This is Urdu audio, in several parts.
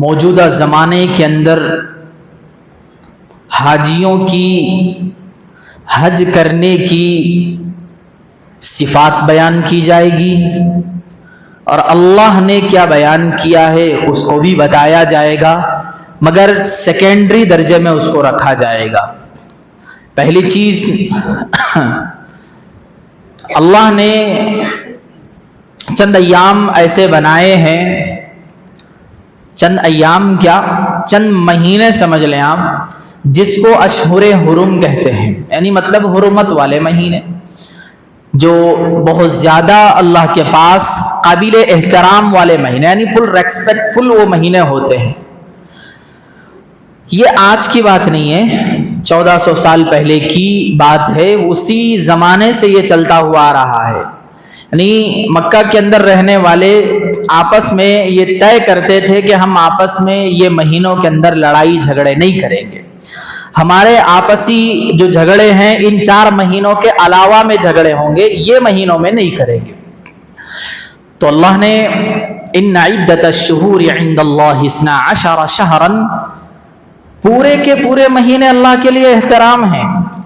موجودہ زمانے کے اندر حاجیوں کی حج کرنے کی صفات بیان کی جائے گی اور اللہ نے کیا بیان کیا ہے اس کو بھی بتایا جائے گا، مگر سیکنڈری درجے میں اس کو رکھا جائے گا۔ پہلی چیز، اللہ نے چند ایام ایسے بنائے ہیں، چند ایام کیا، چند مہینے سمجھ لیں آپ، جس کو اشہر حرم کہتے ہیں، یعنی مطلب حرمت والے مہینے، جو بہت زیادہ اللہ کے پاس قابل احترام والے مہینے، یعنی فل ریسپیکٹفل وہ مہینے ہوتے ہیں۔ یہ آج کی بات نہیں ہے، 1400 سال پہلے کی بات ہے، اسی زمانے سے یہ چلتا ہوا آ رہا ہے۔ یعنی مکہ کے اندر رہنے والے آپس میں یہ طے کرتے تھے کہ ہم آپس میں یہ مہینوں کے اندر لڑائی جھگڑے نہیں کریں گے، ہمارے آپسی جو جھگڑے ہیں ان 4 مہینوں کے علاوہ میں جھگڑے ہوں گے، یہ مہینوں میں نہیں کریں گے۔ تو اللہ نے ان عدت الشہور عند اللہ 12 شہرا، پورے کے پورے مہینے اللہ کے لیے احترام ہیں،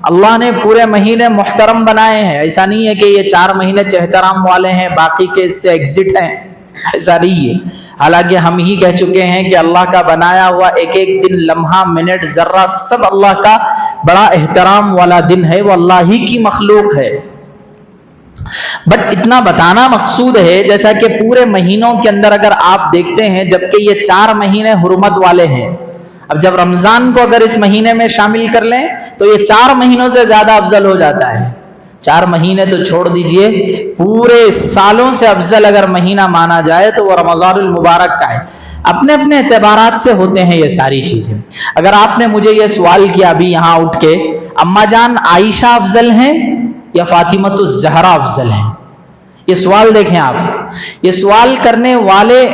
اللہ نے پورے مہینے محترم بنائے ہیں۔ ایسا نہیں ہے کہ یہ 4 مہینے احترام والے ہیں باقی کے اس سے ایگزٹ ہیں، ایسا نہیں ہے۔ حالانکہ ہم ہی کہہ چکے ہیں کہ اللہ کا بنایا ہوا ایک ایک دن، لمحہ، منٹ، ذرہ، سب اللہ کا بڑا احترام والا دن ہے، وہ اللہ ہی کی مخلوق ہے۔ بٹ اتنا بتانا مقصود ہے، جیسا کہ پورے مہینوں کے اندر اگر آپ دیکھتے ہیں، جبکہ یہ 4 مہینے حرمت والے ہیں، اب جب رمضان کو اگر اس مہینے میں شامل کر لیں تو یہ 4 مہینوں سے زیادہ افضل ہو جاتا ہے۔ 4 مہینے تو چھوڑ دیجئے، پورے سالوں سے افضل اگر مہینہ مانا جائے تو وہ رمضان المبارک کا ہے۔ اپنے اپنے اعتبارات سے ہوتے ہیں یہ ساری چیزیں۔ اگر آپ نے مجھے یہ سوال کیا ابھی یہاں اٹھ کے، اما جان عائشہ افضل ہیں یا فاطمۃ الزہرا افضل ہیں، یہ سوال دیکھیں آپ، یہ سوال کرنے والے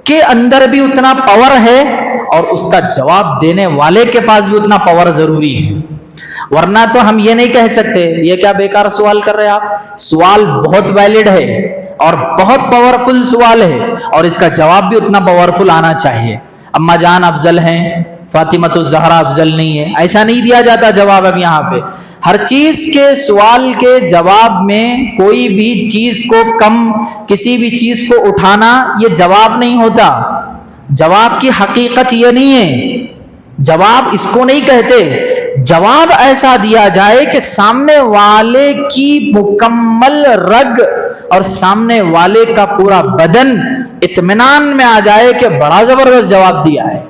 کے اندر بھی اتنا پاور ہے اور اس کا جواب دینے والے کے پاس بھی اتنا پاور ضروری ہے، ورنہ تو ہم یہ نہیں کہہ سکتے یہ کیا بیکار سوال کر رہے آپ۔ سوال بہت ویلڈ ہے اور بہت پاورفل سوال ہے، اور اس کا جواب بھی اتنا پاورفل آنا چاہیے۔ اما جان افضل ہیں، فاطمۃ الزہرا افضل نہیں ہے، ایسا نہیں دیا جاتا جواب۔ اب یہاں پہ ہر چیز کے سوال کے جواب میں کوئی بھی چیز کو کم، کسی بھی چیز کو اٹھانا یہ جواب نہیں ہوتا۔ جواب کی حقیقت یہ نہیں ہے، جواب اس کو نہیں کہتے۔ جواب ایسا دیا جائے کہ سامنے والے کی مکمل رگ اور سامنے والے کا پورا بدن اطمینان میں آ جائے کہ بڑا زبردست جواب دیا ہے۔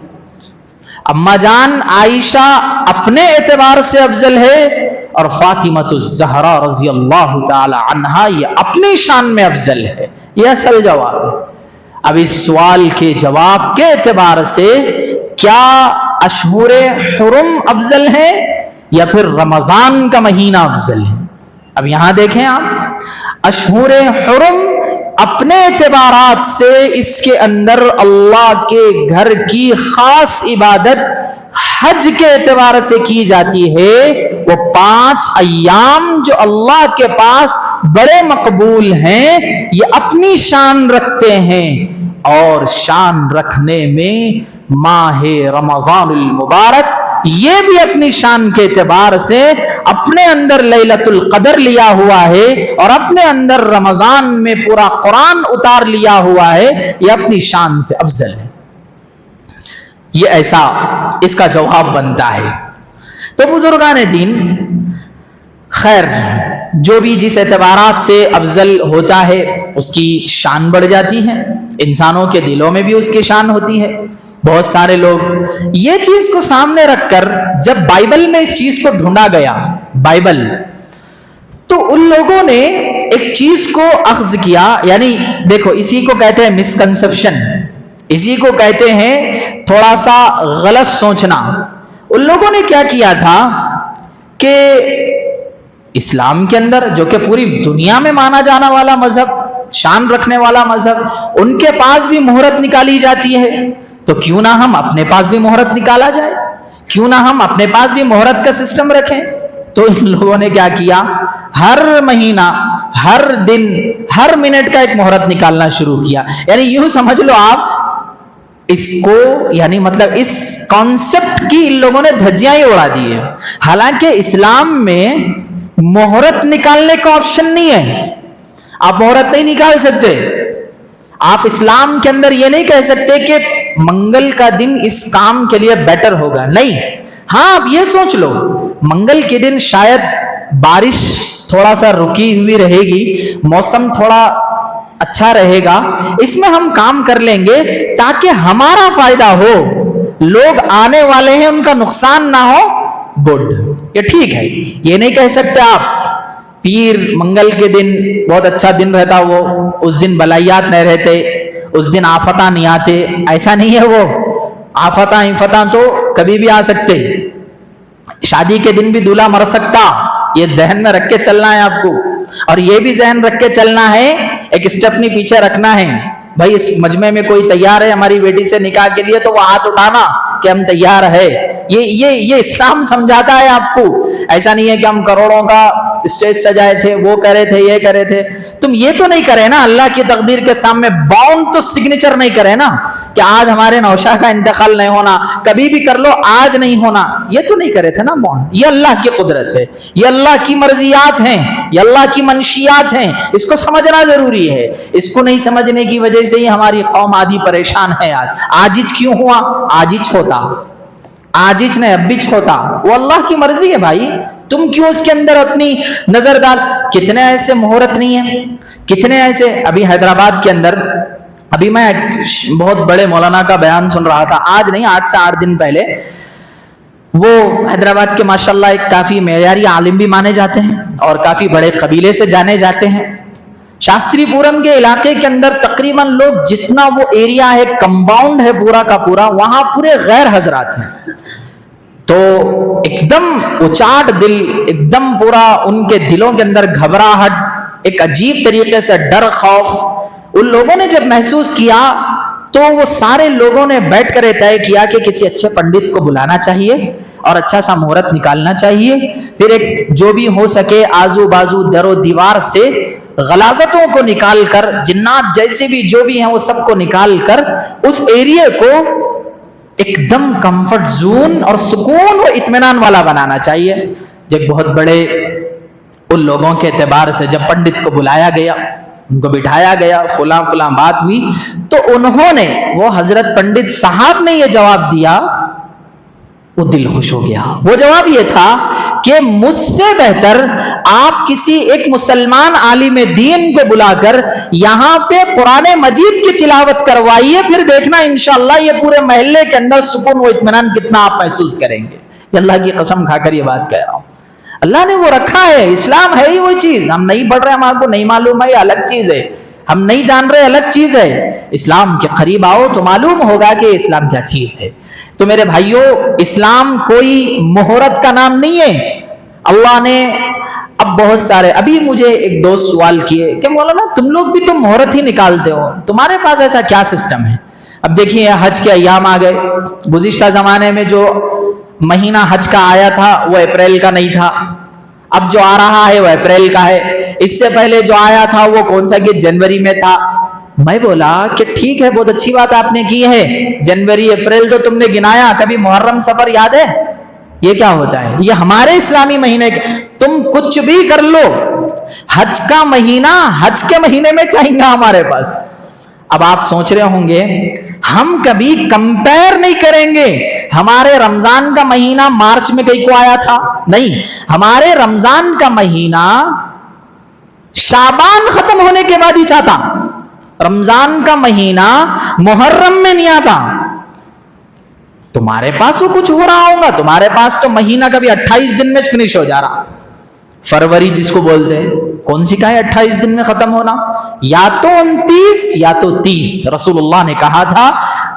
اما جان عائشہ اپنے اعتبار سے افضل ہے اور فاطمۃ الزہرا رضی اللہ تعالی عنہا یہ اپنی شان میں افضل ہے، یہ اصل جواب ہے۔ اب اس سوال کے جواب کے اعتبار سے کیا اشہر حرم افضل ہے یا پھر رمضان کا مہینہ افضل ہے؟ اب یہاں دیکھیں آپ، اشہر حرم اپنے اعتبارات سے اس کے اندر اللہ کے گھر کی خاص عبادت حج کے اعتبار سے کی جاتی ہے، وہ 5 ایام جو اللہ کے پاس بڑے مقبول ہیں، یہ اپنی شان رکھتے ہیں، اور شان رکھنے میں ماہ رمضان المبارک یہ بھی اپنی شان کے اعتبار سے اپنے اندر لیلۃ القدر لیا ہوا ہے، اور اپنے اندر رمضان میں پورا قرآن اتار لیا ہوا ہے، یہ اپنی شان سے افضل ہے۔ یہ ایسا اس کا جواب بنتا ہے۔ تو بزرگان دین، خیر جو بھی جس اعتبارات سے افضل ہوتا ہے اس کی شان بڑھ جاتی ہے، انسانوں کے دلوں میں بھی اس کی شان ہوتی ہے۔ بہت سارے لوگ یہ چیز کو سامنے رکھ کر، جب بائبل میں اس چیز کو ڈھونڈا گیا، بائبل، تو ان لوگوں نے ایک چیز کو اخذ کیا، یعنی دیکھو اسی کو کہتے ہیں مسکنسپشن، اسی کو کہتے ہیں تھوڑا سا غلط سوچنا۔ ان لوگوں نے کیا کیا تھا کہ اسلام کے اندر، جو کہ پوری دنیا میں مانا جانا والا مذہب، شان رکھنے والا مذہب، ان کے پاس بھی مہرت نکالی جاتی ہے، تو کیوں نہ ہم اپنے پاس بھی مہرت نکالا جائے، کیوں نہ ہم اپنے پاس بھی مہرت کا سسٹم رکھیں۔ تو ان لوگوں نے کیا کیا، ہر مہینہ، ہر دن، ہر منٹ کا ایک مہرت نکالنا شروع کیا۔ یعنی یوں سمجھ لو آپ، اس کو یعنی مطلب اس کانسیپٹ کی ان لوگوں نے دھجیاں ہی اڑا دی ہے. حالانکہ اسلام میں مہرت نکالنے کا آپشن نہیں ہے. آپ مہرت نہیں نکال سکتے. آپ اسلام کے اندر یہ نہیں کہہ سکتے کہ منگل کا دن اس کام کے لیے بیٹر ہوگا. نہیں. ہاں آپ یہ سوچ لو منگل کے دن شاید بارش تھوڑا سا رکی ہوئی رہے گی, موسم تھوڑا اچھا رہے گا, اس میں ہم کام کر لیں گے تاکہ ہمارا فائدہ ہو, لوگ آنے والے ہیں ان کا نقصان نہ ہو. گڈ, یہ ٹھیک ہے. یہ نہیں کہہ سکتے آپ پیر منگل کے دن بہت اچھا دن رہتا, وہ اس دن بلائیات نہیں رہتے, اس دن آفتاں نہیں آتے. ایسا نہیں ہے. وہ آفتاں تو کبھی بھی آ سکتے. شادی کے دن بھی دولہا مر سکتا. یہ ذہن میں رکھ کے چلنا ہے آپ کو. اور یہ بھی ذہن رکھ کے چلنا ہے, ایک اسٹیپنی پیچھے رکھنا ہے. بھائی اس مجمع میں کوئی تیار ہے ہماری بیٹی سے نکاح کے لیے تو وہ ہاتھ اٹھانا کہ ہم تیار ہے. یہ اسلام سمجھاتا ہے آپ کو. ایسا نہیں ہے کہ ہم کروڑوں کا اسٹیج سجائے تھے, وہ کرے تھے, یہ کرے تھے. تم یہ تو نہیں کرے نا اللہ کی تقدیر کے سامنے باؤنڈ تو سگنیچر نہیں کرے نا کہ آج ہمارے نوشا کا انتقال نہیں ہونا, کبھی بھی کر لو آج نہیں ہونا. یہ تو نہیں کرے تھے نا باؤنڈ. یہ اللہ کی قدرت ہے, یہ اللہ کی مرضیات ہیں, یہ اللہ کی منشیات ہیں. اس کو سمجھنا ضروری ہے. اس کو نہیں سمجھنے کی وجہ سے ہی ہماری قوم آدھی پریشان ہے. آجج کیوں ہوا؟ آجج ہوتا, آجج نہیں ابچ ہوتا. وہ اللہ کی مرضی ہے بھائی. تم کیوں اس کے اندر اپنی نظر ڈال؟ کتنے ایسے مہورت نہیں ہیں, کتنے ایسے. ابھی حیدرآباد کے اندر ابھی میں بہت بڑے مولانا کا بیان سن رہا تھا, آج نہیں 8 سے 8 دن پہلے. وہ حیدرآباد کے ماشاءاللہ ایک کافی معیاری عالم بھی مانے جاتے ہیں اور کافی بڑے قبیلے سے جانے جاتے ہیں. شاستری پورم کے علاقے کے اندر تقریباً لوگ جتنا وہ ایریا ہے, کمپاؤنڈ ہے پورا کا پورا, وہاں پورے غیر حضرات ہیں. تو ایک دم اچاٹ دل, ایک دم پورا ان کے دلوں کے اندر گھبراہٹ, ایک عجیب طریقے سے ڈر, خوف ان لوگوں نے جب محسوس کیا تو وہ سارے لوگوں نے بیٹھ کر طے کیا کہ کسی اچھے پنڈت کو بلانا چاہیے اور اچھا سا مہورت نکالنا چاہیے. پھر ایک جو بھی ہو سکے آزو بازو در و دیوار سے غلاظتوں کو نکال کر, جنات جیسے بھی جو بھی ہیں وہ سب کو نکال کر اس ایریے کو ایک دم کمفرٹ زون اور سکون و اطمینان والا بنانا چاہیے. جب بہت بڑے ان لوگوں کے اعتبار سے جب پنڈت کو بلایا گیا, ان کو بٹھایا گیا, فلاں فلاں بات ہوئی, تو انہوں نے, وہ حضرت پنڈت صاحب نے یہ جواب دیا, وہ دل خوش ہو گیا. وہ جواب یہ تھا کہ مجھ سے بہتر آپ کسی ایک مسلمان عالم دین کو بلا کر یہاں پہ قرآن مجید کی تلاوت کروائیے, پھر دیکھنا انشاءاللہ یہ پورے محلے کے اندر سکون و اطمینان کتنا آپ محسوس کریں گے. یہ اللہ کی قسم کھا کر یہ بات کہہ رہا ہوں. اللہ نے وہ رکھا ہے. اسلام ہے ہی وہ چیز. ہم نہیں پڑھ رہے, ہم کو نہیں معلوم ہے, یہ الگ چیز ہے. ہم نہیں جان رہے, الگ چیز ہے. اسلام کے قریب آؤ تو معلوم ہوگا کہ اسلام کیا چیز ہے. تو میرے بھائیوں, اسلام کوئی مہورت کا نام نہیں ہے. اللہ نے اب بہت سارے, ابھی مجھے ایک دوست سوال کیے کہ مولانا تم لوگ بھی تو مہورت ہی نکالتے ہو, تمہارے پاس ایسا کیا سسٹم ہے؟ اب دیکھیے حج کے ایام آ گئے. گزشتہ زمانے میں جو مہینہ حج کا آیا تھا وہ اپریل کا نہیں تھا, اب جو آ رہا ہے وہ اپریل کا ہے. اس سے پہلے جو آیا تھا وہ کون سا کہ جنوری میں تھا. میں بولا کہ ٹھیک ہے, بہت اچھی بات آپ نے کی ہے, جنوری اپریل تو تم نے گنایا, کبھی محرم سفر یاد ہے؟ یہ کیا ہوتا ہے؟ یہ ہمارے اسلامی مہینے, تم کچھ بھی کر لو, حج کا مہینہ حج کے مہینے میں چاہیے گا ہمارے پاس. اب آپ سوچ رہے ہوں گے ہم کبھی کمپیر نہیں کریں گے. ہمارے رمضان کا مہینہ مارچ میں کہیں کو آیا تھا؟ نہیں. ہمارے رمضان کا مہینہ شعبان ختم ہونے کے بعد ہی چاہتا. رمضان کا مہینہ محرم میں نہیں آتا. تمہارے پاس وہ کچھ ہو رہا ہوگا, تمہارے پاس تو مہینہ کبھی 28 دن میں فنش ہو جا رہا. فروری جس کو بولتے ہیں, کون سی کا ہے 28 دن میں ختم ہونا؟ یا تو 29 یا تو 30. رسول اللہ نے کہا تھا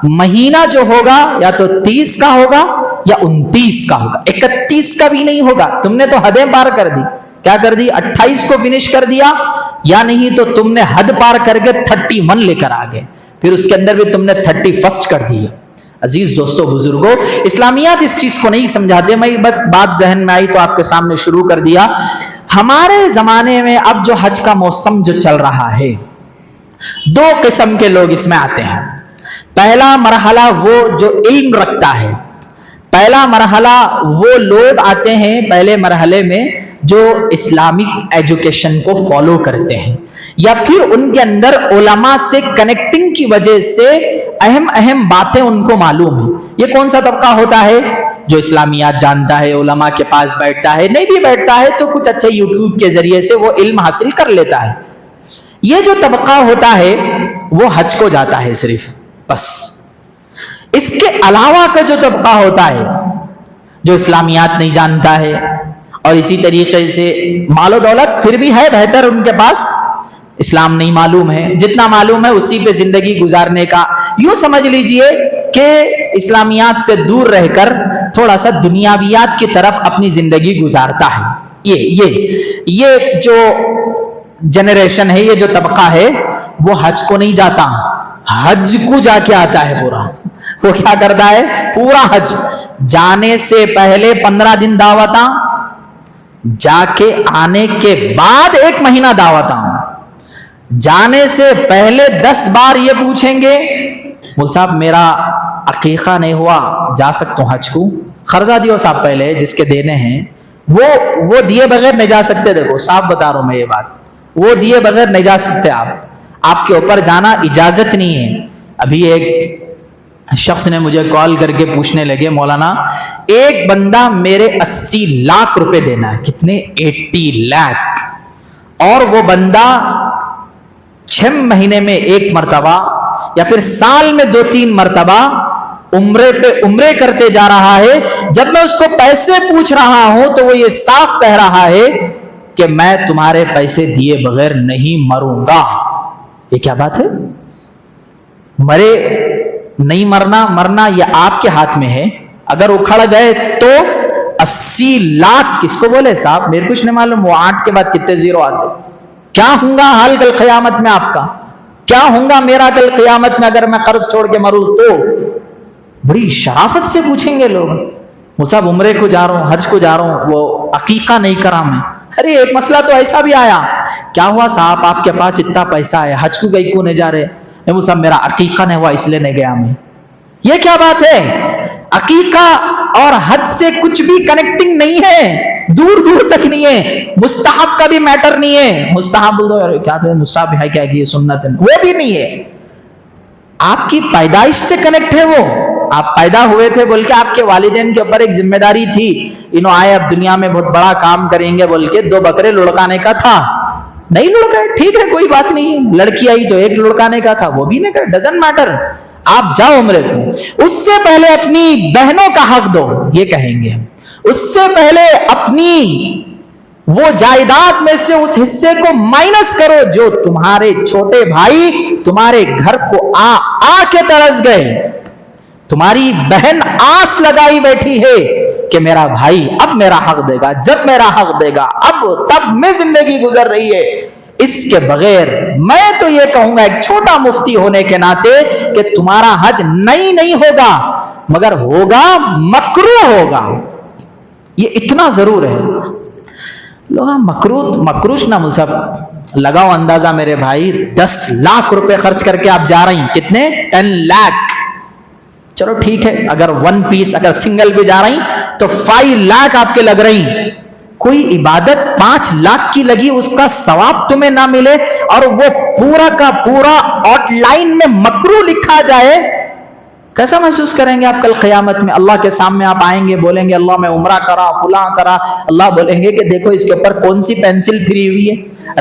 مہینہ جو ہوگا یا تو 30 کا ہوگا یا 29 کا ہوگا, 31 کا بھی نہیں ہوگا. تم نے تو حدیں پار کر دی. کیا کر دی؟ 28 کو فنش کر دیا, یا نہیں تو تم نے حد پار کر کے 31 لے کر آگے, پھر اس کے اندر بھی تم نے 31 کر دیا. عزیز دوستو بزرگوں, اسلامیات اس چیز کو نہیں سمجھاتے. میں بس بات ذہن میں آئی تو آپ کے سامنے شروع کر دیا. ہمارے زمانے میں اب جو حج کا موسم جو چل رہا ہے, 2 قسم کے لوگ اس میں آتے ہیں. پہلا مرحلہ وہ جو علم رکھتا ہے، پہلا مرحلہ وہ لوگ آتے ہیں پہلے مرحلے میں جو اسلامک ایجوکیشن کو فالو کرتے ہیں، یا پھر ان کے اندر علماء سے کنیکٹنگ کی وجہ سے اہم باتیں ان کو معلوم ہیں۔ یہ کون سا طبقہ ہوتا ہے؟ جو اسلامیات جانتا ہے، علماء کے پاس بیٹھتا ہے، نہیں بھی بیٹھتا ہے تو کچھ اچھے یوٹیوب کے ذریعے سے وہ علم حاصل کر لیتا ہے۔ یہ جو طبقہ ہوتا ہے وہ حج کو جاتا ہے صرف، بس۔ اس کے علاوہ کا جو طبقہ ہوتا ہے جو اسلامیات نہیں جانتا ہے، اور اسی طریقے سے مال و دولت پھر بھی ہے بہتر ان کے پاس، اسلام نہیں معلوم ہے، جتنا معلوم ہے اسی پہ زندگی گزارنے کا، یوں سمجھ لیجئے کہ اسلامیات سے دور رہ کر تھوڑا سا دنیاویات کی طرف اپنی زندگی گزارتا ہے۔ یہ جو جنریشن ہے، یہ جو طبقہ ہے، وہ حج کو نہیں جاتا، حج کو جا کے آتا ہے پورا۔ وہ کیا کرتا ہے؟ پورا حج، جانے سے پہلے 15 دن دعوتاں، جا کے آنے کے بعد 1 مہینہ دعوتاں، جانے سے پہلے 10 بار یہ پوچھیں گے مول صاحب میرا عقیقہ نہیں ہوا، جا سکتا ہوں حج کو؟ قرضہ دیو صاحب پہلے جس کے دینے ہیں، وہ دیے بغیر نہیں جا سکتے۔ دیکھو صاحب بتا رہا ہوں میں یہ بات، وہ دیے بغیر نہیں جا سکتے آپ کے اوپر جانا اجازت نہیں ہے۔ ابھی ایک شخص نے مجھے کال کر کے پوچھنے لگے، مولانا ایک بندہ میرے 80 لاکھ روپے دینا ہے۔ کتنے؟ 80 لاکھ، اور وہ بندہ 6 مہینے میں 1 مرتبہ یا پھر سال میں 2-3 مرتبہ عمرے کرتے جا رہا ہے۔ جب میں اس کو پیسے پوچھ رہا ہوں تو وہ یہ صاف کہہ رہا ہے کہ میں تمہارے پیسے دیے بغیر نہیں مروں گا۔ یہ کیا بات ہے؟ مرے نہیں مرنا یہ آپ کے ہاتھ میں ہے۔ اگر اکھڑ گئے تو 80 لاکھ کس کو بولے صاحب؟ میرے کچھ نہیں معلوم وہ 8 کے بعد کتنے زیرو آتے۔ کیا ہوں گا حال کل قیامت میں آپ کا؟ کیا ہوں گا میرا کل قیامت میں اگر میں قرض چھوڑ کے مروں تو؟ بڑی شرافت سے پوچھیں گے لوگ، وہ صاحب عمرے کو جا رہا ہوں، حج کو جا رہا ہوں، وہ عقیقہ نہیں کرا میں۔ ارے ایک مسئلہ تو ایسا بھی آیا، کیا ہوا صاحب آپ کے پاس اتنا پیسہ ہے، حج کو گئی کیوں نہیں جا رہے؟ وہ صاحب میرا عقیقہ نہیں ہوا اس لیے نہیں گیا میں۔ یہ کیا بات ہے؟ عقیقہ اور حج سے کچھ بھی کنیکٹنگ نہیں ہے، دور تک نہیں ہے۔ مستحب کا بھی میٹر نہیں ہے، مستحب بول دو کیا تو مستحب ہے کیا کہ سنت ہے، وہ بھی نہیں ہے۔ آپ کی پیدائش سے کنیکٹ ہے، وہ آپ پیدا ہوئے تھے بول کے آپ کے والدین کے اوپر ایک ذمہ داری تھی، انہوں آئے اب دنیا میں بہت بڑا کام کریں گے بول کے 2 بکرے لڑکانے کا تھا، نہیں لڑکائے، ٹھیک ہے کوئی بات نہیں، لڑکی آئی تو 1 لڑکانے کا تھا، وہ بھی نہیں کرے، ڈزنٹ میٹر، آپ جاؤ عمرے کو۔ اس سے پہلے اپنی بہنوں کا حق دو، یہ کہیں گے، اس سے پہلے اپنی وہ جائیداد میں سے اس حصے کو مائنس کرو جو تمہارے چھوٹے بھائی تمہارے گھر کو آ کے ترس گئے، تمہاری بہن آس لگائی بیٹھی ہے کہ میرا بھائی اب میرا حق دے گا، جب میرا حق دے گا اب تب میں زندگی گزر رہی ہے۔ اس کے بغیر میں تو یہ کہوں گا ایک چھوٹا مفتی ہونے کے ناطے کہ تمہارا حج نہیں ہوگا، مگر ہوگا مکروہ ہوگا، یہ اتنا ضرور ہے۔ لوگ مکروش نہ مل صاحب لگاؤ اندازہ میرے بھائی، 10 لاکھ روپے خرچ کر کے آپ جا رہی ہیں، کتنے؟ 10 لاکھ، چلو ٹھیک ہے، اگر 1 پیس اگر سنگل بھی جا رہی تو 5 لاکھ آپ کے لگ رہی، کوئی عبادت 5 لاکھ کی لگی اس کا ثواب تمہیں نہ ملے اور وہ پورا کا پورا آؤٹ لائن میں مکروہ لکھا جائے، کیسا محسوس کریں گے آپ کل قیامت میں؟ اللہ کے سامنے آپ آئیں گے، بولیں گے اللہ میں عمرہ کرا فلاں کرا، اللہ بولیں گے کہ دیکھو اس کے اوپر کون سی پینسل پھری ہوئی ہے،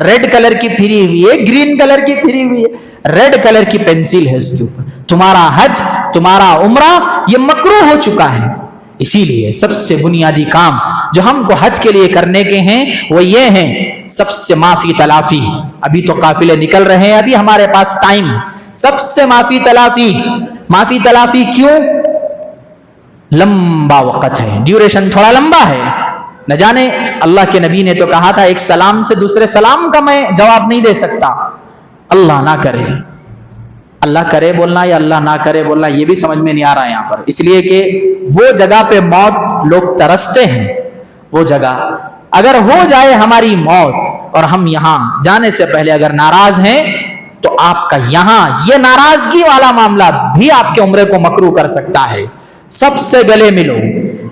ریڈ کلر کی پھری ہوئی ہے، گرین کلر کی پھری ہوئی ہے، ریڈ کلر کی پینسل ہے اس کے اوپر، تمہارا حج تمہارا عمرہ یہ مکروہ ہو چکا ہے۔ اسی لیے سب سے بنیادی کام جو ہم کو حج کے لیے کرنے کے ہیں وہ یہ ہیں، سب سے معافی تلافی، ابھی تو قافلے نکل رہے ہیں، ابھی ہمارے پاس ٹائم ہے، سب سے معافی تلافی کیوں؟ لمبا وقت ہے، ڈیوریشن تھوڑا لمبا ہے، نہ جانے اللہ کے نبی نے تو کہا تھا ایک سلام سے دوسرے سلام کا میں جواب نہیں دے سکتا، اللہ نہ کرے، اللہ کرے بولنا یا اللہ نہ کرے بولنا یہ بھی سمجھ میں نہیں آ رہا ہے یہاں پر، اس لیے کہ وہ جگہ پہ موت لوگ ترستے ہیں، وہ جگہ اگر ہو جائے ہماری موت اور ہم یہاں جانے سے پہلے اگر ناراض ہیں تو آپ کا یہاں یہ ناراضگی والا معاملہ بھی آپ کے عمرے کو مکروہ کر سکتا ہے. سب سے گلے ملو,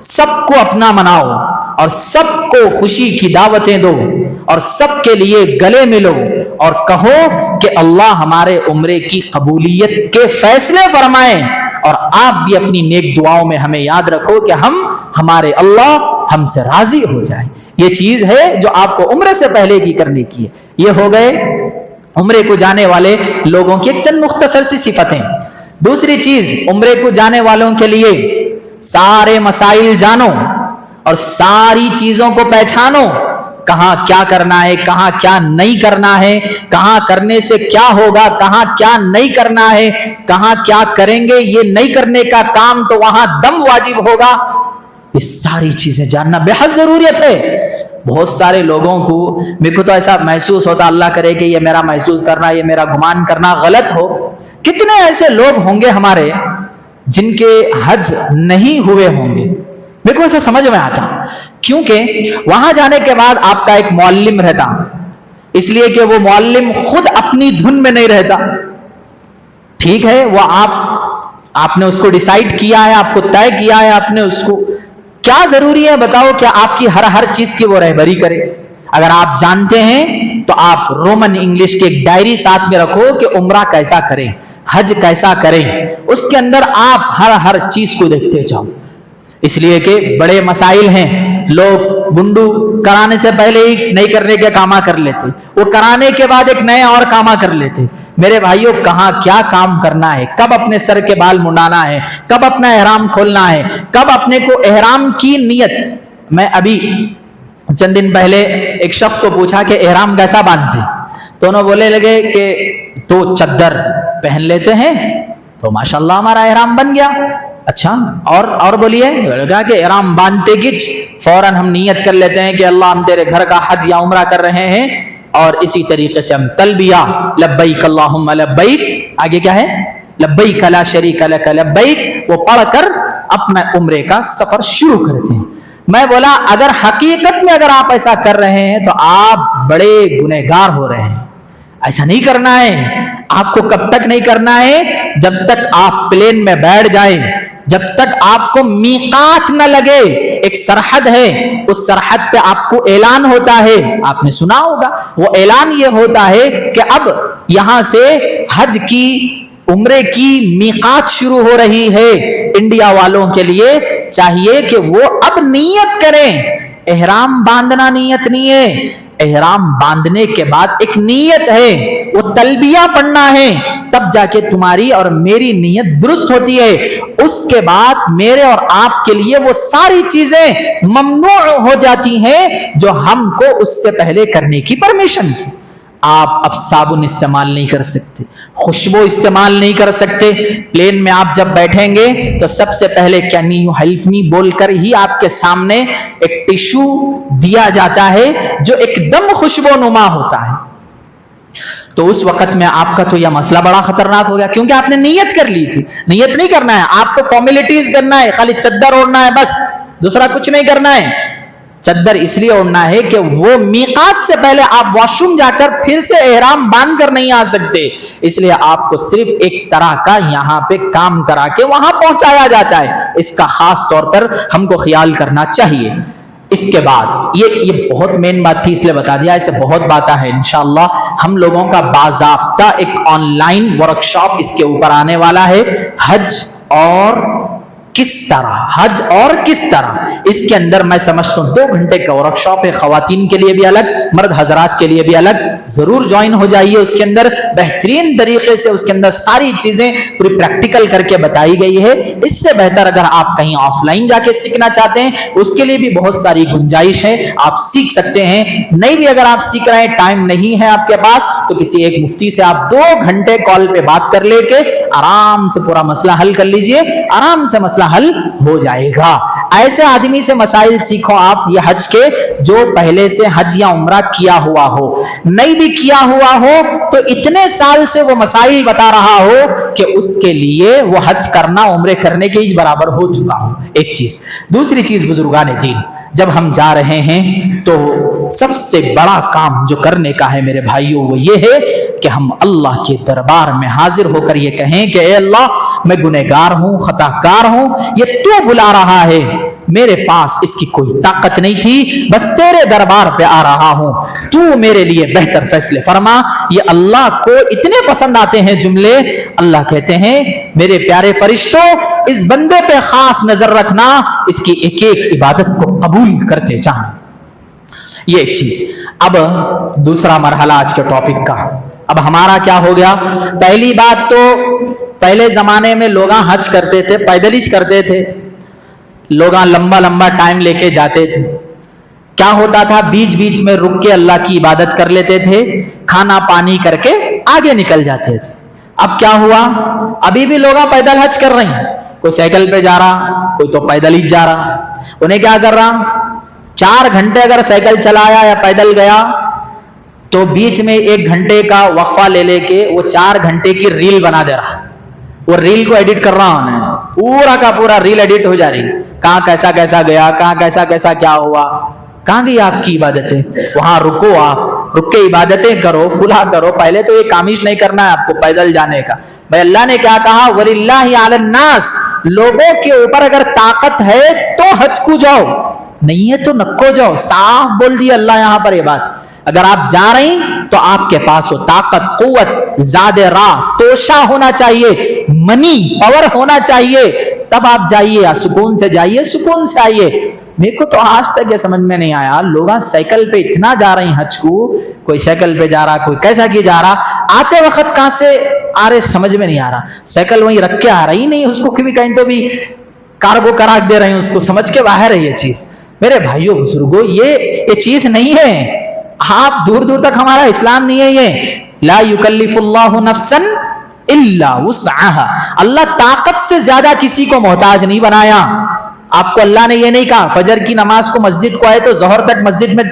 سب کو اپنا مناؤ, اور سب کو خوشی کی دعوتیں دو, اور سب کے لیے گلے ملو, اور کہو کہ اللہ ہمارے عمرے کی قبولیت کے فیصلے فرمائیں, اور آپ بھی اپنی نیک دعاؤں میں ہمیں یاد رکھو کہ ہمارے اللہ ہم سے راضی ہو جائیں. یہ چیز ہے جو آپ کو عمرے سے پہلے کی کرنے کی ہے. یہ ہو گئے عمرے کو جانے والے لوگوں کی ایک چند مختصر سی صفتیں. دوسری چیز, عمرے کو جانے والوں کے لیے سارے مسائل جانو اور ساری چیزوں کو پہچانو, کہاں کیا کرنا ہے, کہاں کیا نہیں کرنا ہے, کہاں کرنے سے کیا ہوگا, کہاں کیا نہیں کرنا ہے, کہاں کیا کریں گے, یہ نہیں کرنے کا کام تو وہاں دم واجب ہوگا. یہ ساری چیزیں جاننا بے حد ضروریت ہے. بہت سارے لوگوں کو, میرے کو تو ایسا محسوس ہوتا, اللہ کرے کہ یہ میرا محسوس کرنا, یہ میرا گمان کرنا غلط ہو, کتنے ایسے لوگ ہوں گے ہمارے جن کے حج نہیں ہوئے ہوں گے. میرے کو ایسا سمجھ میں آتا, کیونکہ وہاں جانے کے بعد آپ کا ایک معلم رہتا, اس لیے کہ وہ معلم خود اپنی دھن میں نہیں رہتا. ٹھیک ہے, وہ آپ نے اس کو ڈیسائیڈ کیا ہے, آپ کو طے کیا ہے, آپ نے اس کو کیا ضروری ہے بتاؤ, کیا آپ کی ہر چیز کی وہ رہبری کرے. اگر آپ جانتے ہیں تو آپ رومن انگلش کی ایک ڈائری ساتھ میں رکھو کہ عمرہ کیسا کریں, حج کیسا کریں, اس کے اندر آپ ہر چیز کو دیکھتے جاؤ. اس لیے کہ بڑے مسائل ہیں, لوگ گنڈو کرانے سے پہلے ہی نہیں کرنے کے کاما کر لیتے, وہ کرانے کے بعد ایک نیا اور کاما کر لیتے. میرے بھائیوں, کہاں کیا کام کرنا ہے, کب اپنے سر کے بال منڈانا ہے, کب اپنا احرام کھولنا ہے, کب اپنے کو احرام کی نیت. میں ابھی چند دن پہلے ایک شخص کو پوچھا کہ احرام کیسا باندھتے, تو انہوں بولے لگے کہ تو چادر پہن لیتے ہیں, تو ماشاءاللہ ہمارا احرام بن گیا. اچھا, اور بولیے. کہا کہ احرام باندھتے گچ فوراً ہم نیت کر لیتے ہیں کہ اللہ ہم تیرے گھر کا حج یا عمرہ کر رہے ہیں, اور اسی طریقے سے ہم تلبیہ لبیک اللہم لبیک, آگے کیا ہے, لبیک لا شریک لک لبیک, وہ پڑھ کر اپنا عمرے کا سفر شروع کرتے ہیں. میں بولا اگر حقیقت میں اگر آپ ایسا کر رہے ہیں تو آپ بڑے گنہگار ہو رہے ہیں. ایسا نہیں کرنا ہے. آپ کو کب تک نہیں کرنا ہے, جب تک آپ پلین میں بیٹھ جائیں, جب تک آپ کو میقات نہ لگے. ایک سرحد ہے, اس سرحد پہ آپ کو اعلان ہوتا ہے, آپ نے سنا ہوگا, وہ اعلان یہ ہوتا ہے کہ اب یہاں سے حج کی عمرے کی میقات شروع ہو رہی ہے. انڈیا والوں کے لیے چاہیے کہ وہ اب نیت کریں. احرام باندھنا نیت نہیں ہے, احرام باندھنے کے بعد ایک نیت ہے, وہ تلبیہ پڑھنا ہے, تب جا کے تمہاری اور میری نیت درست ہوتی ہے. اس کے بعد میرے اور آپ کے لیے وہ ساری چیزیں ممنوع ہو جاتی ہیں جو ہم کو اس سے پہلے کرنے کی پرمیشن تھی. آپ اب صابن استعمال نہیں کر سکتے, خوشبو استعمال نہیں کر سکتے. پلین میں آپ جب بیٹھیں گے تو سب سے پہلے کین یو ہیلپ می بول کر ہی آپ کے سامنے ایک ٹشو دیا جاتا ہے جو ایک دم خوشبو نما ہوتا ہے. تو اس وقت میں آپ کا تو یہ مسئلہ بڑا خطرناک ہو گیا, کیونکہ آپ نے نیت کر لی تھی. نیت نہیں کرنا ہے, آپ کو فارمیلٹیز کرنا ہے, خالی چادر اوڑھنا ہے بس, دوسرا کچھ نہیں کرنا ہے. چادر اس لیے اوڑھنا ہے کہ وہ میقات سے پہلے آپ واش روم جا کر پھر سے احرام باندھ کر نہیں آ سکتے, اس لیے آپ کو صرف ایک طرح کا یہاں پہ کام کرا کے وہاں پہنچایا جاتا ہے. اس کا خاص طور پر ہم کو خیال کرنا چاہیے. اس کے بعد یہ بہت مین بات تھی, اس لیے بتا دیا, ایسے بہت باتیں ہیں. انشاءاللہ ہم لوگوں کا باضابطہ ایک آن لائن ورکشاپ اس کے اوپر آنے والا ہے, حج اور کس طرح, حج اور کس طرح. اس کے اندر میں سمجھتا ہوں 2 گھنٹے کا ورکشاپ ہے, خواتین کے لیے بھی الگ, مرد حضرات کے لیے بھی الگ. ضرور جوائن ہو جائیے. اس کے اندر بہترین طریقے سے اس کے اندر ساری چیزیں پوری پریکٹیکل کر کے بتائی گئی ہے. اس سے بہتر اگر آپ کہیں آف لائن جا کے سیکھنا چاہتے ہیں, اس کے لیے بھی بہت ساری گنجائش ہے, آپ سیکھ سکتے ہیں. نہیں بھی اگر آپ سیکھ رہے ہیں, ٹائم نہیں ہے آپ کے پاس, تو کسی ایک مفتی سے آپ 2 گھنٹے کال پہ بات کر لے کے آرام سے پورا مسئلہ حل کر لیجئے, آرام سے مسئلہ حل ہو جائے گا. ایسے آدمی سے مسائل سیکھو آپ یہ حج کے, جو پہلے سے حج یا عمرہ کیا ہوا ہو. نہیں بھی کیا ہوا ہو تو اتنے سال سے وہ مسائل بتا رہا ہو کہ اس کے لیے وہ حج کرنا عمرے کرنے کے ہی برابر ہو چکا ہو. ایک چیز. دوسری چیز, بزرگان دین, جب ہم جا رہے ہیں تو سب سے بڑا کام جو کرنے کا ہے میرے بھائیوں وہ یہ ہے کہ ہم اللہ کے دربار میں حاضر ہو کر یہ کہیں کہ اے اللہ میں گنہگار ہوں، خطا کار ہوں، یہ تو بلا رہا ہے، میرے پاس اس کی کوئی طاقت نہیں تھی، بس تیرے دربار پہ آ رہا ہوں، تو میرے لیے بہتر فیصلے فرما۔ یہ اللہ کو اتنے پسند آتے ہیں جملے۔ اللہ کہتے ہیں میرے پیارے فرشتوں اس بندے پہ خاص نظر رکھنا، اس کی ایک ایک عبادت کو قبول کرتے جانا۔ یہ ایک چیز۔ اب دوسرا مرحلہ آج کے ٹاپک کا، اب ہمارا کیا ہو گیا؟ پہلی بات تو پہلے زمانے میں لوگ حج کرتے تھے، پیدل ہی کرتے تھے، لوگ لمبا لمبا ٹائم لے کے جاتے تھے۔ کیا ہوتا تھا؟ بیچ بیچ میں رک کے اللہ کی عبادت کر لیتے تھے، کھانا پانی کر کے آگے نکل جاتے تھے۔ اب کیا ہوا؟ ابھی بھی لوگ پیدل حج کر رہے ہیں، کوئی سائیکل پہ جا رہا، کوئی تو پیدل ہی جا رہا۔ انہیں کیا کر رہا؟ 4 گھنٹے اگر سائیکل چلایا یا پیدل گیا تو بیچ میں 1 گھنٹے کا وقفہ لے کے وہ 4 گھنٹے کی ریل بنا دے رہا، وہ ریل کو ایڈٹ کر رہا انہیں، پورا کا پورا ریل ایڈٹ ہو جا رہی، کہاں کیسا کیسا گیا، کہاں کیسا کیسا کیا ہوا، کہاں گئی آپ کی عبادتیں؟ وہاں رکو، آپ رک کے عبادتیں کرو، فلاں کرو، پہلے تو یہ کامش نہیں کرنا ہے آپ کو پیدل جانے کا۔ بھائی اللہ نے کیا کہا؟ وَلِلَّهِ عَلَى النَّاسِ، لوگوں کے اوپر اگر طاقت ہے تو حج کو جاؤ، نہیں ہے تو نکو جاؤ۔ صاف بول دیا اللہ یہاں پر یہ بات۔ اگر آپ جا رہی تو آپ کے پاس وہ طاقت، قوت، زاد راہ، توشہ ہونا چاہیے، منی پاور ہونا چاہیے، تب آپ جائیے، سکون سے جائیے، سکون سے آئیے۔ میرے کو تو آج تک یہ سمجھ میں نہیں آیا، لوگ سائیکل پہ اتنا جا رہے ہیں حج کو، کوئی سائیکل پہ جا رہا، کوئی کیسا کی جا رہا، آتے وقت کہاں سے آ رہے سمجھ میں نہیں آ رہا، سائیکل وہیں رکھ کے آ رہی نہیں، اس کو کبھی کہیں تو بھی کارگو کرا دے رہے ہیں، اس کو سمجھ کے باہر ہے یہ چیز۔ میرے بھائیوں بزرگوں، یہ چیز نہیں ہے، آپ دور دور تک ہمارا اسلام نہیں ہے یہ۔ لا یکلف اللہ نفسا الا وسعها، اللہ طاقت سے زیادہ کسی کو محتاج نہیں بنایا۔ آپ کو اللہ نے یہ نہیں کہا فجر کی نماز کو مسجد کو آئے تو ظہر تک مسجد میں،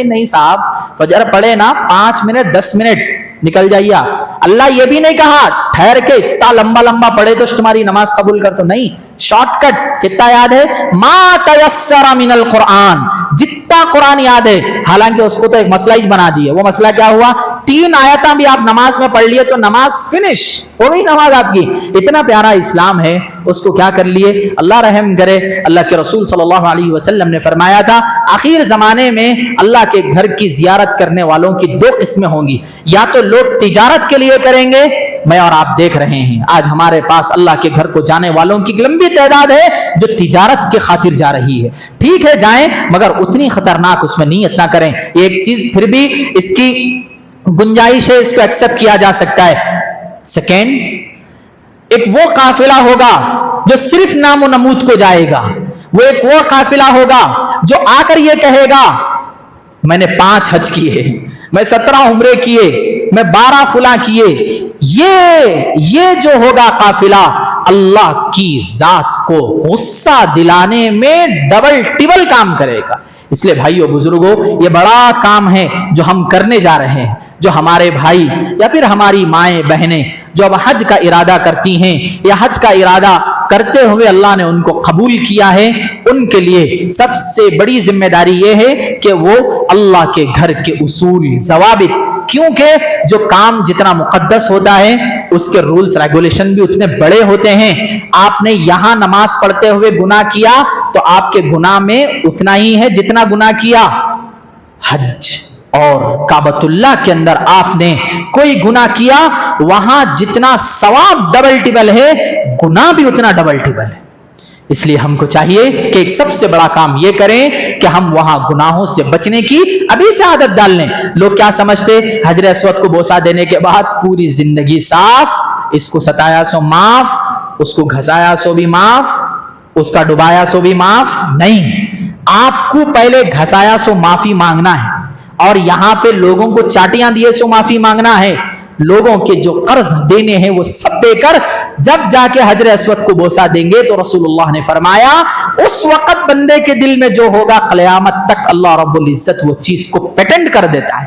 نہیں صاحب، فجر پڑھے نا 5 منٹ 10 منٹ نکل جائیے۔ اللہ یہ بھی نہیں کہا ٹھہر کے اتنا لمبا لمبا پڑھے تو تمہاری نماز قبول کر، تو نہیں، شارٹ کٹ کتنا یاد ہے؟ ما تیسر من القرآن، جتنا قرآن یاد ہے۔ حالانکہ اس کو تو ایک مسئلہ ہی بنا دیا، وہ مسئلہ کیا ہوا؟ 3 آیتاں بھی آپ نماز میں پڑھ لیے تو نماز فنش ہو گئی، نماز آپ کی۔ اتنا پیارا اسلام ہے، اس کو کیا کر لیے؟ اللہ رحم کرے، اللہ کے رسول صلی اللہ علیہ وسلم نے فرمایا تھا آخر زمانے میں اللہ کے گھر کی زیارت کرنے والوں کی 2 قسمیں ہوں گی، یا تو لوگ تجارت کے لیے کریں گے، میں اور آپ دیکھ رہے ہیں آج ہمارے پاس اللہ کے گھر کو جانے والوں کی لمبی تعداد ہے جو تجارت کے خاطر جا رہی ہے۔ ٹھیک ہے جائیں، مگر اتنی خطرناک اس میں نیت نہ کریں۔ ایک چیز پھر بھی اس کی گنجائش ہے، اس کو ایکسپٹ کیا جا سکتا ہے۔ سیکنڈ، ایک وہ قافلہ ہوگا جو صرف نام و نمود کو جائے گا، وہ ایک وہ قافلہ ہوگا جو آ کر یہ کہے گا میں نے 5 حج کیے، میں 17 عمرے کیے، میں 12 فلاں کیے۔ یہ جو ہوگا قافلہ اللہ کی ذات کو غصہ دلانے میں ڈبل ٹبل کام کرے گا۔ اس لیے بھائیو بزرگوں، یہ بڑا کام ہے جو ہم کرنے جا رہے ہیں۔ جو ہمارے بھائی یا پھر ہماری مائیں بہنیں جو اب حج کا ارادہ کرتی ہیں یا حج کا ارادہ کرتے ہوئے اللہ نے ان کو قبول کیا ہے، ان کے لیے سب سے بڑی ذمہ داری یہ ہے کہ وہ اللہ کے گھر کے اصول ضوابط، کیونکہ جو کام جتنا مقدس ہوتا ہے اس کے رولز ریگولیشن بھی اتنے بڑے ہوتے ہیں۔ آپ نے یہاں نماز پڑھتے ہوئے گناہ کیا تو آپ کے گناہ میں اتنا ہی ہے جتنا گناہ کیا حج اور کعبۃ اللہ کے اندر آپ نے کوئی گناہ کیا، وہاں جتنا ثواب ڈبل ٹبل ہے گناہ بھی اتنا ڈبل ٹبل ہے۔ اس لیے ہم کو چاہیے کہ ایک سب سے بڑا کام یہ کریں کہ ہم وہاں گناہوں سے بچنے کی ابھی سے عادت ڈال لیں۔ لوگ کیا سمجھتے؟ حجر اسود کو بوسہ دینے کے بعد پوری زندگی صاف، اس کو ستایا سو معاف، اس کو گھسایا سو بھی معاف، اس کا ڈبایا سو بھی معاف۔ نہیں، آپ کو پہلے گھسایا سو معافی مانگنا ہے، اور یہاں پہ لوگوں کو چاٹیاں دیے سو معافی مانگنا ہے۔ لوگوں کے جو قرض دینے ہیں وہ سب دے کر جب جا کے حجر اسود کو بوسہ دیں گے تو رسول اللہ نے فرمایا اس وقت بندے کے دل میں جو ہوگا قیامت تک اللہ رب العزت وہ چیز کو پیٹنٹ کر دیتا ہے،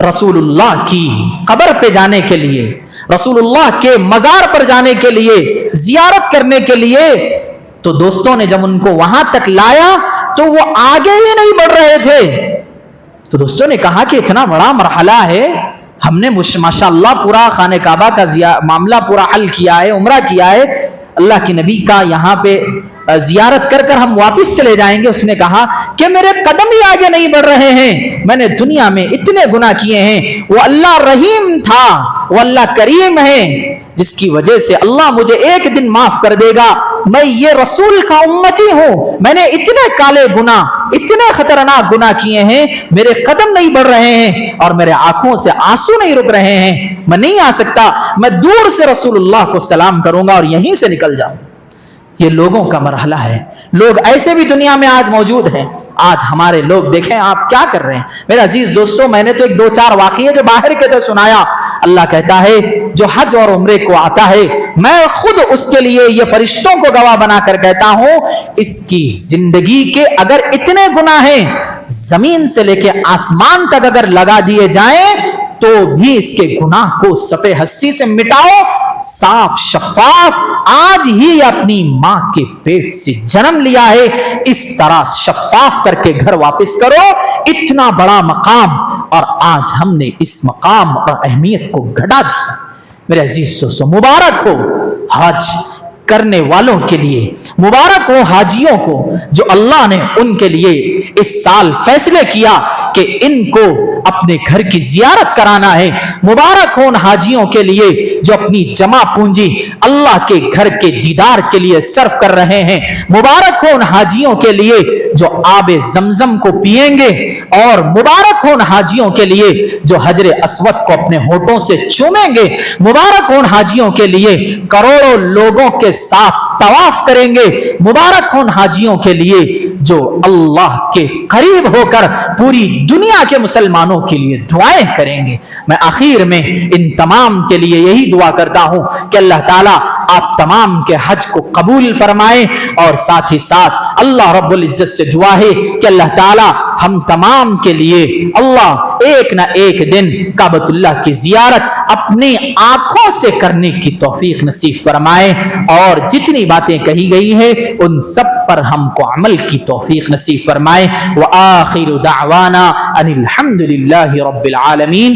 رسول اللہ کی قبر پہ جانے کے لیے، رسول اللہ کے مزار پر جانے کے لیے، زیارت کرنے کے لیے، تو دوستوں نے جب ان کو وہاں تک لایا تو وہ آگے ہی نہیں بڑھ رہے تھے. تو دوستوں نے کہا کہ اتنا بڑا مرحلہ ہے، ہم نے ماشاء اللہ پورا خانہ کعبہ کا معاملہ پورا حل کیا ہے، عمرہ کیا ہے، اللہ کے نبی کا یہاں پہ زیارت کر کر ہم واپس چلے جائیں گے. اس نے کہا کہ میرے قدم ہی آگے نہیں بڑھ رہے ہیں، میں نے دنیا میں اتنے گناہ کیے ہیں. وہ اللہ رحیم تھا، وہ اللہ کریم ہے، جس کی وجہ سے اللہ مجھے ایک دن معاف کر دے گا. میں یہ رسول کا امتی ہوں، میں نے اتنے کالے گناہ، اتنے خطرناک گناہ کیے ہیں، میرے قدم نہیں بڑھ رہے ہیں اور میرے آنکھوں سے آنسو نہیں رک رہے ہیں. میں نہیں آ سکتا، میں دور سے رسول اللہ کو سلام کروں گا اور یہیں سے نکل جاؤں. یہ لوگوں کا مرحلہ ہے. لوگ ایسے بھی دنیا میں آج موجود ہیں. آج ہمارے لوگ دیکھیں آپ کیا کر رہے ہیں. میرے عزیز دوستوں، میں نے تو ایک دو چار واقعے جو باہر کے تو سنایا. اللہ کہتا ہے جو حج اور عمرے کو آتا ہے میں خود اس کے لیے یہ فرشتوں کو گواہ بنا کر کہتا ہوں، اس کی زندگی کے اگر اتنے گناہ ہیں زمین سے لے کے آسمان تک اگر لگا دیے جائیں تو بھی اس کے گناہ کو صفحہ ہستی سے مٹاؤ، صاف شفاف. آج ہی اپنی ماں کے پیٹ سے جنم لیا ہے، اس طرح شفاف کر کے گھر واپس کرو. اتنا بڑا مقام، اور آج ہم نے اس مقام اور اہمیت کو گھٹا دیا. میرے عزیز دوستو، مبارک ہو حج کرنے والوں کے لیے، مبارک ہو حاجیوں کو جو اللہ نے ان کے لیے اس سال فیصلے کیا کہ ان کو اپنے گھر کی زیارت کرانا ہے. مبارک ہو ان حاجیوں کے لیے جو اپنی جمع پونجی اللہ کے گھر کے دیدار کے لیے صرف کر رہے ہیں. مبارک ہو ان حاجیوں کے لیے جو آب زمزم کو پیئیں گے، اور مبارک ہو ان حاجیوں کے لیے جو حجر اسود کو اپنے ہونٹوں سے چومیں گے. مبارک ہو ان حاجیوں کے لیے کروڑوں لوگوں کے ساتھ طواف کریں گے. مبارک ہو ان حاجیوں کے لیے جو اللہ کے قریب ہو کر پوری دنیا کے مسلمانوں کے لیے دعائیں کریں گے. میں آخر میں ان تمام کے لیے یہی دعا کرتا ہوں کہ اللہ تعالیٰ آپ تمام کے حج کو قبول فرمائیں، اور ساتھ ہی ساتھ اللہ رب العزت سے دعا ہے کہ اللہ تعالیٰ ہم تمام کے لیے اللہ ایک نہ ایک دن کعبۃ اللہ کی زیارت اپنی آنکھوں سے کرنے کی توفیق نصیب فرمائے، اور جتنی باتیں کہی گئی ہیں ان سب پر ہم کو عمل کی توفیق نصیب فرمائے. وآخر دعوانا ان الحمد للہ رب العالمین.